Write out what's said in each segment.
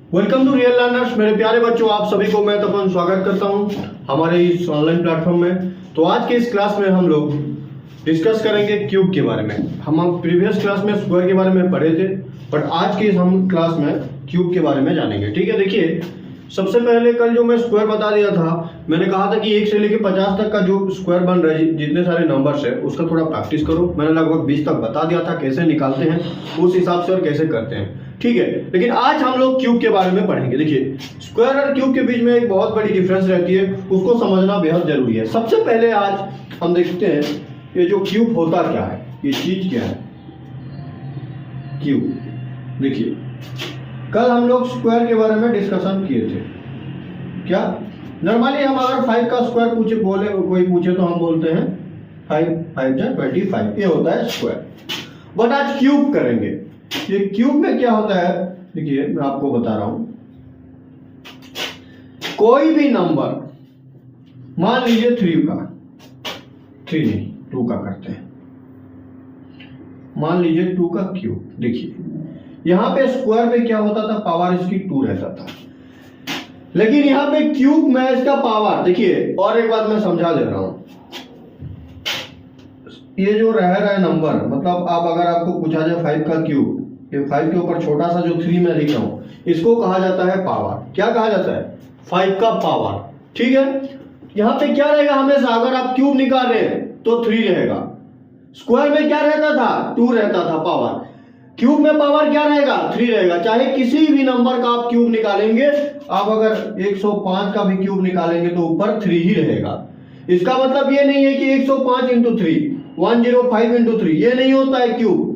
Welcome to real learners. मेरे प्यारे बच्चों, आप सभी को मैं तपन स्वागत करता हूं हमारे इस ऑनलाइन प्लेटफॉर्म में। तो आज के इस क्लास में हम लोग डिस्कस करेंगे क्यूब के बारे में। हम प्रीवियस क्लास में स्क्वायर के बारे में पढ़े थे, बट आज के हम क्लास में क्यूब के बारे में जानेंगे। ठीक है, देखिए सबसे पहले कल जो मैं स्क्वायर बता दिया था, मैंने कहा था कि 1 से लेकर 50 तक का जो स्क्वायर बन रहा है, जितने सारे नंबर्स है उसका थोड़ा प्रैक्टिस करो। मैंने लगभग 20 तक बता दिया था कैसे निकालते हैं उस हिसाब से और कैसे करते हैं। ठीक है, लेकिन आज हम लोग क्यूब के बारे में पढ़ेंगे। देखिए स्क्वायर और क्यूब के बीच में एक बहुत बड़ी डिफरेंस रहती है, उसको समझना बेहद जरूरी है। सबसे पहले आज हम देखते हैं ये जो क्यूब होता क्या है, ये चीज क्या है क्यूब। देखिए कल हम लोग स्क्वायर के बारे में डिस्कशन किए थे। क्या नॉर्मली हम अगर 5 का स्क्वायर कोई पूछे तो हम बोलते हैं 5 5 जा 25, ये होता है स्क्वायर। बट आज क्यूब करेंगे। ये क्यूब में क्या होता है, देखिए मैं आपको बता रहा हूं। कोई भी नंबर, मान लीजिए 3 का, 3 नहीं 2 का करते हैं, मान लीजिए 2 का क्यूब। देखिए यहां पे स्क्वायर में क्या होता था, पावर इसकी 2 रहता था, लेकिन यहां पे क्यूब में इसका पावर, देखिए और एक बात मैं समझा दे रहा हूं। ये जो रह रहा है नंबर, मतलब आप अगर आपको पूछा जाए 5 का क्यूब, ये 5 के ऊपर छोटा सा जो 3 में लिख रहा हूं, इसको कहा जाता है पावर। क्या कहा जाता है? 5 का पावर। ठीक है, यहां पे क्या रहेगा हमेशा, अगर आप क्यूब निकाल रहे हैं तो 3 रहेगा। स्क्वायर में क्या रहता था? 2 रहता था पावर। क्यूब में पावर क्या रहेगा? 3 रहेगा। चाहे किसी भी नंबर का आप क्यूब निकालेंगे, आप अगर 105 का भी क्यूब निकालेंगे तो ऊपर 3 ही रहेगा। इसका मतलब ये नहीं है कि 105 इंटू 3, 105 इंटू 3, ये नहीं होता है क्यूब।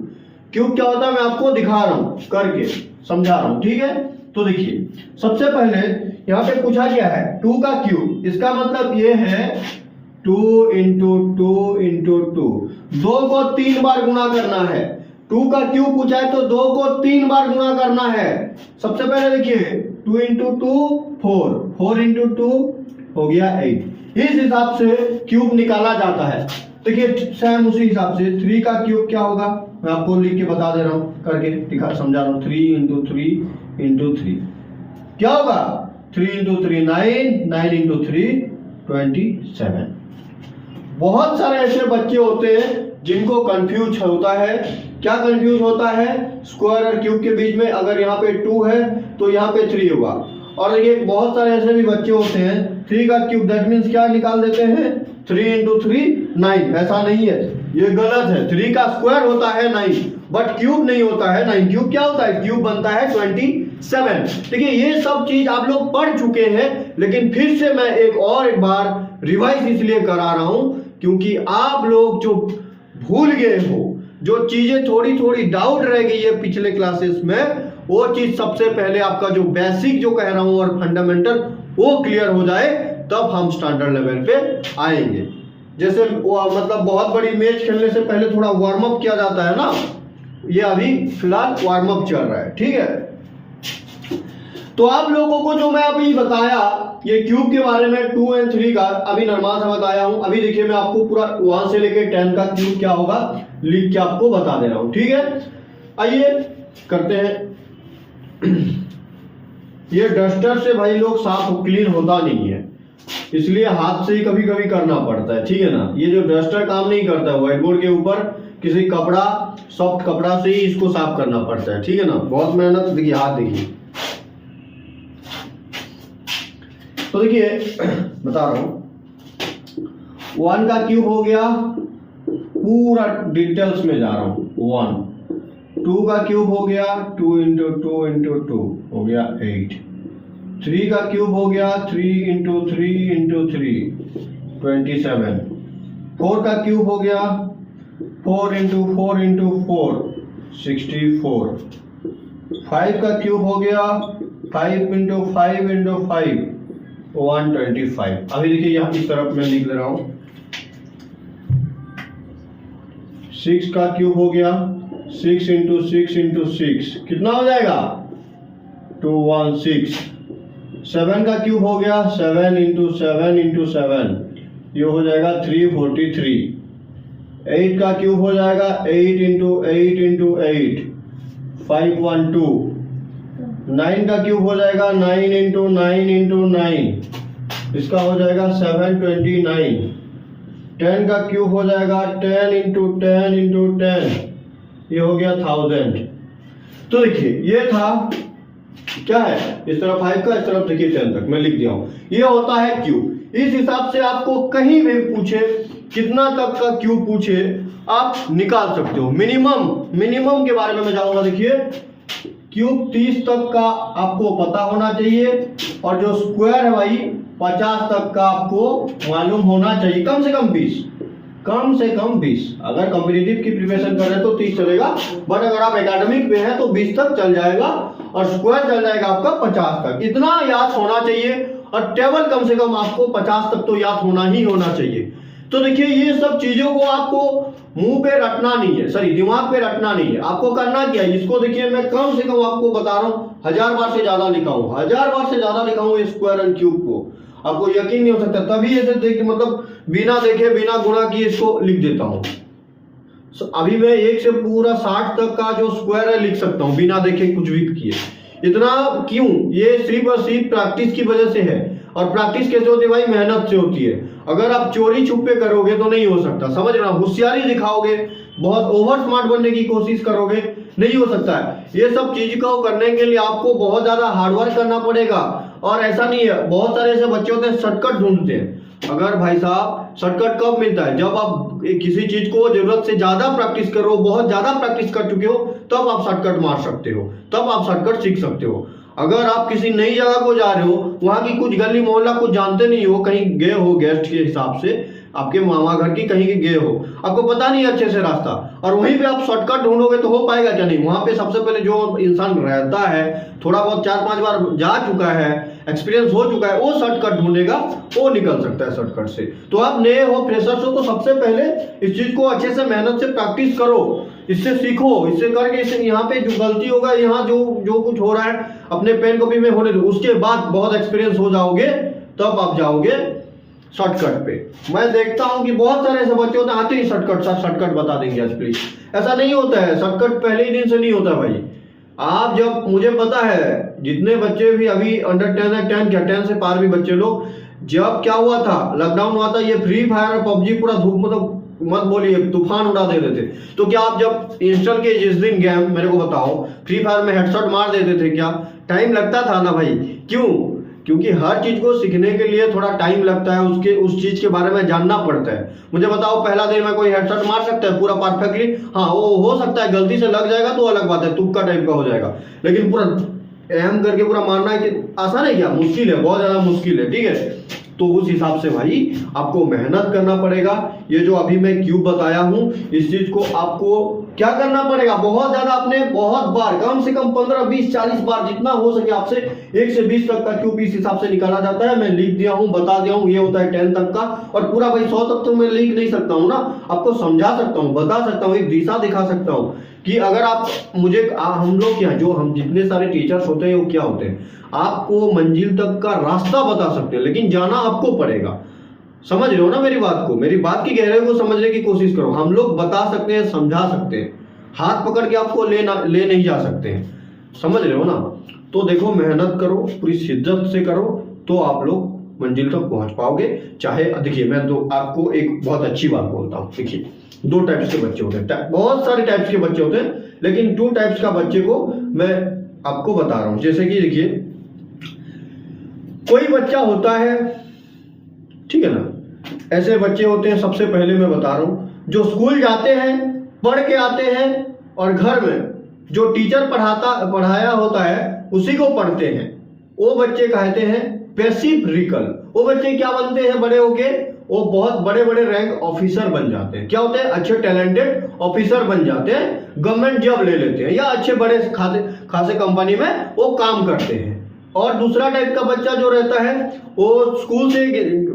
क्यूब क्या होता है मैं आपको दिखा रहा हूं, करके समझा रहा हूं। ठीक है, तो देखिए सबसे पहले यहां पे पूछा गया है 2 का क्यूब। इसका मतलब ये है 2 इंटू 2 इंटू 2, 2 को 3 बार गुणा करना है। 2 का क्यूब पूछा है तो 2 को 3 बार गुणा करना है। सबसे पहले देखिए 2 इंटू 2 4, 4 इंटू 2 हो गया 8। इस हिसाब से क्यूब निकाला जाता है। देखिए सेम उसी हिसाब से 3 का क्यूब क्या होगा, मैं आपको लिख के बता दे रहा हूं, करके दिखा समझा रहा हूं। 3 इंटू 3 इंटू 3 क्या होगा? 3 इंटू 3 9, 9 इंटू 3 27। बहुत सारे ऐसे बच्चे होते हैं जिनको कंफ्यूज होता है। क्या कंफ्यूज होता है? स्क्वायर और क्यूब के बीच में अगर यहाँ पे 2 है तो यहाँ पे 3 होगा। और ये बहुत सारे ऐसे भी बच्चे होते हैं 3 का क्यूब दैट मीन्स क्या निकाल देते हैं 3 इंटू 3 9। ऐसा नहीं है, ये गलत है। 3 का स्क्वायर होता है 9, बट क्यूब नहीं होता है 9। क्यूब क्या होता है? क्यूब बनता है 27। देखिए ये सब चीज आप लोग पढ़ चुके हैं, लेकिन फिर से मैं एक बार रिवाइज इसलिए करा रहा हूं क्योंकि आप लोग जो भूल गए हो, जो चीजें थोड़ी थोड़ी डाउट रह गई है पिछले क्लासेस में, वो चीज सबसे पहले आपका जो बेसिक जो कह रहा हूं और फंडामेंटल वो क्लियर हो जाए, तब हम स्टैंडर्ड लेवल पे आएंगे। जैसे मतलब बहुत बड़ी मैच खेलने से पहले थोड़ा वार्म अप किया जाता है ना, ये अभी फिलहाल वार्म अप चल रहा है। ठीक है, तो आप लोगों को जो मैं अभी बताया ये क्यूब के बारे में 2 और 3 का अभी नॉर्मल से बताया हूं। अभी देखिए मैं आपको पूरा 1 से लेकर 10 का क्यूब क्या होगा लिख के आपको बता दे रहा हूं। ठीक है, आइए करते हैं। ये डस्टर से भाई लोग साफ क्लीन होता नहीं है, इसलिए हाथ से ही कभी कभी करना पड़ता है। ठीक है ना, ये जो डस्टर काम नहीं करता है, व्हाइट बोर्ड के ऊपर किसी कपड़ा, सॉफ्ट कपड़ा से ही इसको साफ करना पड़ता है। ठीक है ना, बहुत मेहनत। देखिए हाथ देखिए। तो देखिए बता रहा हूं 1 का क्यूब हो गया, पूरा डिटेल्स में जा रहा हूं। 1, 2 का क्यूब हो गया 2 इंटू 2 इंटू 2 हो गया 8। 3 का क्यूब हो गया 3 इंटू 3 इंटू 3 27। 4 का क्यूब हो गया 4 इंटू 4 इंटू 4 64। 5 का क्यूब हो गया 5 इंटू 5 इंटू 5 125। अभी देखिए यहाँ इस तरफ मैं लिख ले रहा हूं। 6 का क्यूब हो गया 6 इंटू 6 इंटू 6 कितना हो जाएगा 216। 7 का क्यूब हो गया 7 इंटू 7 इंटू 7, ये हो जाएगा 343। 8 का क्यूब हो जाएगा 8 इंटू 8 इंटू 8 512। 9 का क्यूब हो जाएगा 9 इंटू 9 इंटू 9, इसका हो जाएगा 729। 10 का क्यूब हो जाएगा 10 इंटू 10 इंटू 10, ये हो गया 1000। तो देखिए ये था क्या है, इस तरफ 5 का, इस तरफ देखिए 10 तक मैं लिख दिया हूं, ये होता है क्यूब। इस हिसाब से आपको कहीं भी पूछे, कितना तक का क्यूब पूछे, आप निकाल सकते हो। मिनिमम के बारे में मैं जाऊंगा। देखिए क्यूब 30 तक का आपको पता होना चाहिए, और जो स्क्वायर है भाई 50 तक का आपको मालूम होना चाहिए, कम से कम 20, कम से कम 20। अगर कॉम्पिटिटिव की प्रिपरेशन कर रहे हैं तो 30 चलेगा, बट अगर आप एकेडमिक पे हैं तो 20 तक चल जाएगा, और स्क्वायर चल जाएगा आपका 50 तक। इतना याद होना चाहिए, और टेबल कम से कम आपको 50 तक तो याद होना ही होना चाहिए। तो देखिए ये सब चीजों को आपको मुंह पे रटना नहीं है, सॉरी दिमाग पे रटना नहीं है, आपको करना क्या है, इसको देखिए मैं कम से कम आपको बता रहा हूँ 1000 बार से ज्यादा लिखा हूँ, 1000 बार से ज्यादा लिखा हूँ स्क्वायर एंड क्यूब को। आपको यकीन नहीं हो सकता, तभी ऐसे देखिए मतलब बिना देखे बिना गुणा किए इसको लिख देता हूँ। अभी मैं 1 से पूरा 60 तक का जो स्क्वायर है लिख सकता हूँ बिना देखे कुछ भी किए। इतना क्यों? ये सिर्फ और सिर्फ प्रैक्टिस की वजह से है, और प्रैक्टिस कैसे होती है भाई? मेहनत से होती है। अगर आप चोरी छुपे करोगे तो नहीं हो सकता, समझ रहे हो? होशियारी दिखाओगे, बहुत ओवर स्मार्ट बनने की कोशिश करोगे, नहीं हो सकता है। ये सब चीज को करने के लिए आपको बहुत ज्यादा हार्डवर्क करना पड़ेगा। और ऐसा नहीं है, बहुत सारे ऐसे बच्चे होते हैं शॉर्टकट ढूंढते हैं। अगर भाई साहब शॉर्टकट कब मिलता है? जब आप किसी चीज को जरूरत से ज्यादा प्रैक्टिस करो, बहुत ज्यादा प्रैक्टिस कर चुके हो, तब आप शॉर्टकट मार सकते हो, तब आप शॉर्टकट सीख सकते हो। अगर आप किसी नई जगह को जा रहे हो, वहां की कुछ गली मोहल्ला कुछ जानते नहीं हो, कहीं गए हो गेस्ट के हिसाब से, आपके मामा घर की कहीं गए हो, आपको पता नहीं अच्छे से रास्ता, और वहीं पे आप शॉर्टकट ढूंढोगे तो हो पाएगा क्या? नहीं। वहां पे सबसे पहले जो इंसान रहता है, थोड़ा बहुत 4-5 बार जा चुका है, एक्सपीरियंस हो चुका है, वो शॉर्टकट ढूंढेगा, वो निकल सकता है शॉर्टकट से। तो आप नए हो, फ्रेशर्स हो, तो सबसे पहले इस चीज को अच्छे से मेहनत से प्रैक्टिस करो, इससे सीखो, इससे करके इससे यहाँ पे जो गलती होगा, यहाँ जो कुछ हो रहा है अपने पेन कॉपी में होने दो, उसके बाद बहुत एक्सपीरियंस हो जाओगे, तब आप जाओगे शॉर्टकट पे। मैं देखता हूं कि बहुत सारे ऐसे बच्चे होते हैं, आते ही शॉर्टकट बता देंगे आज प्लीज। ऐसा नहीं होता है, शॉर्टकट पहले ही दिन से नहीं होता भाई। आप जब, मुझे पता है जितने बच्चे भी अभी अंडर 10 है, 10 क्या 10 से पार भी बच्चे लोग, जब क्या हुआ था, लॉकडाउन हुआ था, ये फ्री फायर और पबजी पूरा धूप, मतलब मत बोलिए तूफान उड़ा दे रहे थे। तो क्या आप जब इंस्टॉल किए जिस दिन गेम, मेरे को बताओ, फ्री फायर में हेडशॉट मार देते थे क्या? टाइम लगता था ना भाई। क्यों? क्योंकि हर चीज को सीखने के लिए थोड़ा टाइम लगता है, उसके उस चीज के बारे में जानना पड़ता है। मुझे बताओ पहला दिन में कोई हेडशॉट मार सकता है पूरा परफेक्टली? हाँ, वो हो सकता है, गलती से लग जाएगा तो अलग बात है, तुक्का टाइप का हो जाएगा, लेकिन पूरा एम करके पूरा मारना है कि आसान है क्या? मुश्किल है, बहुत ज्यादा मुश्किल है। ठीक है, तो उस हिसाब से भाई आपको मेहनत करना पड़ेगा। ये जो अभी मैं क्यूब बताया हूं, इस चीज को आपको क्या करना पड़ेगा? बहुत ज्यादा, अपने बहुत बार, कम से कम 15, 20, 40 बार, जितना हो सके आपसे 1 से 20 तक का क्यूब इस हिसाब से निकाला जाता है। मैं लिख दिया हूं, बता दिया हूं, ये होता है 10 तक का। और पूरा भाई 100 तक तो मैं लिख नहीं सकता हूं ना, आपको समझा सकता हूं, बता सकता हूं, एक दिशा दिखा सकता हूं कि अगर आप मुझे, हम लोग क्या, जो हम जितने सारे टीचर्स होते हैं वो क्या होते हैं, आपको मंजिल तक का रास्ता बता सकते हैं, लेकिन जाना आपको पड़ेगा। समझ रहे हो ना मेरी बात को? मेरी बात की गहराई को समझने की कोशिश करो। हम लोग बता सकते हैं, समझा सकते हैं, हाथ पकड़ के आपको ले नहीं जा सकते हैं। समझ रहे हो ना? तो देखो, मेहनत करो, पूरी शिद्दत से करो, तो आप लोग मंजिल तक पहुंच पाओगे। चाहे देखिए, मैं तो आपको एक बहुत अच्छी बात बोलता हूँ। देखिए, 2 टाइप्स के बच्चे होते हैं, बहुत सारे टाइप्स के बच्चे होते हैं, लेकिन 2 टाइप्स का बच्चे को मैं आपको बता रहा हूं। जैसे कि देखिए, कोई बच्चा होता है, ठीक है ना, ऐसे बच्चे होते हैं, सबसे पहले मैं बता रहा हूं, जो स्कूल जाते हैं, पढ़ के आते हैं, और घर में जो टीचर पढ़ाया होता है उसी को पढ़ते हैं। वो बच्चे कहते हैं पैसिव रिकल। वो बच्चे क्या बनते हैं बड़े होके? वो बहुत बड़े बड़े रैंक ऑफिसर बन जाते हैं। क्या होते हैं? अच्छे टैलेंटेड ऑफिसर बन जाते हैं, गवर्नमेंट जॉब ले लेते हैं, या अच्छे बड़े खासे कंपनी में वो काम करते हैं। और दूसरा टाइप का बच्चा जो रहता है, वो स्कूल से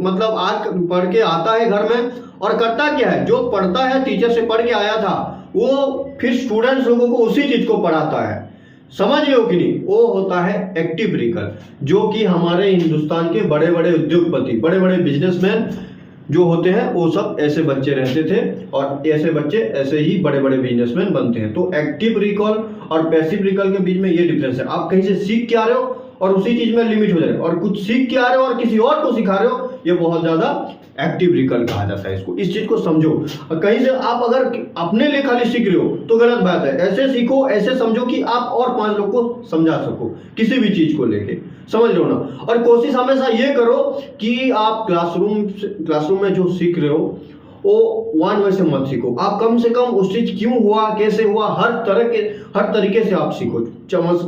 मतलब आज पढ़ के आता है घर में, और करता क्या है? जो पढ़ता है, टीचर से पढ़ के आया था, वो फिर स्टूडेंट्स लोगों को उसी चीज को पढ़ाता है। समझ रहे हो कि नहीं? वो होता है एक्टिव रिकल, जो कि हमारे हिंदुस्तान के बड़े बड़े उद्योगपति, बड़े बड़े बिजनेसमैन जो होते हैं, वो सब ऐसे बच्चे रहते थे, और ऐसे बच्चे ऐसे ही बड़े बड़े बिजनेसमैन बनते हैं। तो एक्टिव रिकॉल और पैसिव रिकल के बीच में ये डिफरेंस है। आप कहीं से सीख के आ रहे हो और उसी चीज में लिमिट हो जाए, और कुछ सीख के आ रहे हो और किसी और को सिखा रहे हो, ये बहुत ज्यादा एक्टिव रिकल कहा जाता है इसको। इस चीज को समझो। और कहीं से आप अगर अपने लिए खाली सीख रहे हो तो गलत बात है। ऐसे सीखो, ऐसे समझो कि आप और 5 लोग को समझा सको किसी भी चीज को लेके, समझ लो ना। और कोशिश हमेशा ये करो कि आप क्लासरूम में जो सीख रहे हो वो वन वे से मत सीखो। आप कम से कम उस चीज क्यों हुआ, कैसे हुआ, हर तरीके से आप सीखो।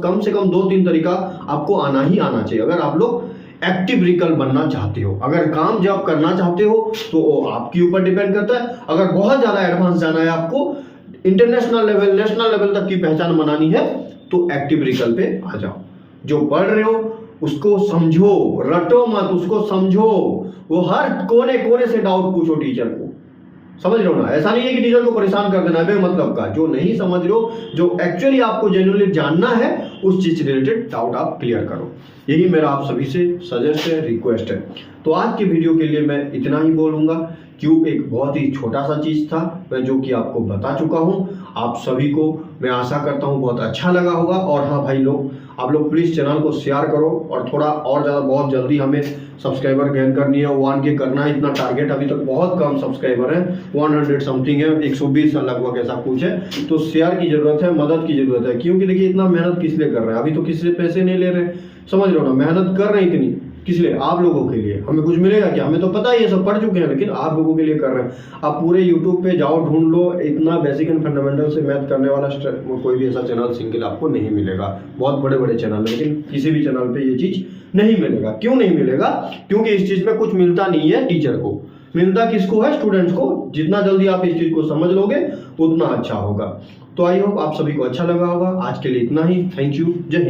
कम से कम 2-3 तरीका आपको आना ही आना चाहिए अगर आप लोग एक्टिव रिकल बनना चाहते हो। अगर काम जब करना चाहते हो तो वो आपके ऊपर डिपेंड करता है। अगर बहुत ज्यादा एडवांस जाना है, आपको इंटरनेशनल लेवल, नेशनल लेवल तक की पहचान बनानी है, तो एक्टिव रिकल पे आ जाओ। जो पढ़ रहे हो उसको समझो, रटो मत, उसको समझो। वो हर कोने कोने से डाउट पूछो टीचर को, समझ रहे हो ना। ऐसा नहीं है कि टीचर को परेशान कर देना है मतलब का। जो नहीं समझ रहे हो, जो एक्चुअली आपको जेन्युइनली जानना है, उस चीज से रिलेटेड डाउट आप क्लियर करो। यही मेरा आप सभी से सजेस्ट है, रिक्वेस्ट है। तो आज के वीडियो के लिए मैं इतना ही बोलूंगा। क्यों एक बहुत ही छोटा सा चीज था मैं जो कि आपको बता चुका हूं। आप सभी को मैं आशा करता हूं बहुत अच्छा लगा होगा। और हाँ भाई लोग, आप लोग प्लीज चैनल को शेयर करो और थोड़ा और ज्यादा बहुत जल्दी हमें सब्सक्राइबर गेन करनी है, 1 के करना है। इतना टारगेट, अभी तक बहुत कम सब्सक्राइबर है, 100 समथिंग है, 120 लगभग ऐसा कुछ है। तो शेयर की जरूरत है, मदद की जरूरत है। क्योंकि देखिए इतना मेहनत किस लिए कर रहे हैं, अभी तो किसी से पैसे नहीं ले रहे, समझ रहे हो ना। मेहनत कर रहे हैं इतनी किस लिए, आप लोगों के लिए। हमें कुछ मिलेगा क्या, हमें तो पता ही है, सब पढ़ चुके हैं, लेकिन आप लोगों के लिए कर रहे हैं। आप पूरे यूट्यूब पे जाओ, ढूंढ लो, इतना बेसिक एंड फंडामेंटल से मैथ करने वाला कोई भी ऐसा चैनल सिंगल आपको नहीं मिलेगा। बहुत बड़े बड़े चैनल, लेकिन किसी भी चैनल पे ये चीज नहीं मिलेगा। क्यों नहीं मिलेगा? क्योंकि इस चीज में कुछ मिलता नहीं है टीचर को, मिलता किसको है? स्टूडेंट्स को। जितना जल्दी आप इस चीज को समझ लोगे उतना अच्छा होगा। तो आई होप आप सभी को अच्छा लगा होगा। आज के लिए इतना ही। Thank you. जय हिंद।